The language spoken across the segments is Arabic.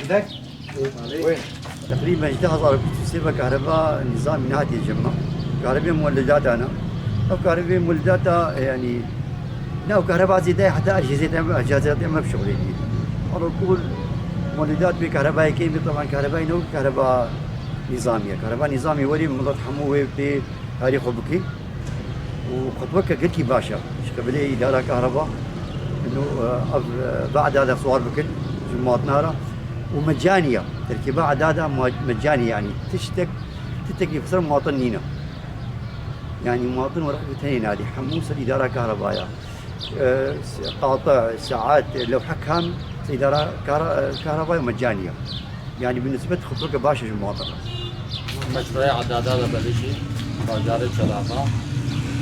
عندك؟ وين؟ تقريبا اجتهز على سيفا كهرباء نظام نهاية الجمة كهرباء مولدات أنا أو كهرباء مولداتها يعني ناو كهرباء زيادة حتى أجهزة ما بشغلي على كل مولدات بكهرباء كيمي طبعا كهرباء نو كهرباء نظامية كهرباء نظامي ولي مضاد حموه في تاريخ بكي وخطوك قلتي باشا قبل إدارة كهرباء إنه بعد هذا صور بكل جماعة نارا ومجانية تركيبة عدادها مجاني يعني تشتكي خسر مواطنينا يعني مواطن ورقة اثنين هذه حموس الإدارة كهربائية قاطع ساعات لو حكام إدارة كهربائية مجانية يعني بالنسبة خطوك باشا المواطن مشروع عدادات بلشي باجار شلاقة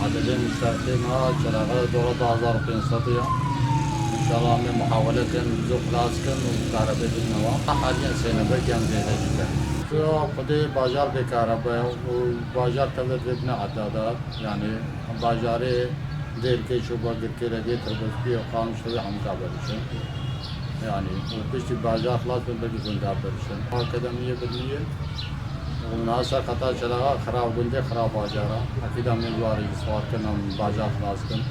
عدد مستخدمة شلاقة دورة 1500 إن شاء الله من محاولة زوق لاسكن وكهرباء بالنواة حاليا سينبه كان زيادة جدا شو قدي باجار بكهرباء وباجار تبدأ ببنى عدادات يعني باجاري دير كي شو بقدر كده دي تربط فيه وقام شوي عم كابرشن يعني وبشتي باجار خلاص بنبقي كابرشن هكذا 100% وناسا قطع شلاقة خراب قندي خراب باجارة أكيد من الواري صوار كنا من باجار خلاص كن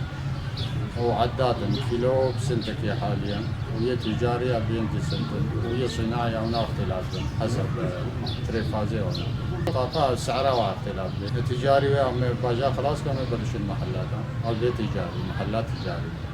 وعداد كيلو بسنتك حاليا وهي تجارية بينتي سنتك وهي صناعية هنا اختلاف حسب تريفازي هنا طاقة سعرها اختلاف التجاري باجار خلاص كانوا يبلشوا المحلات البيت تجاري محلات تجارية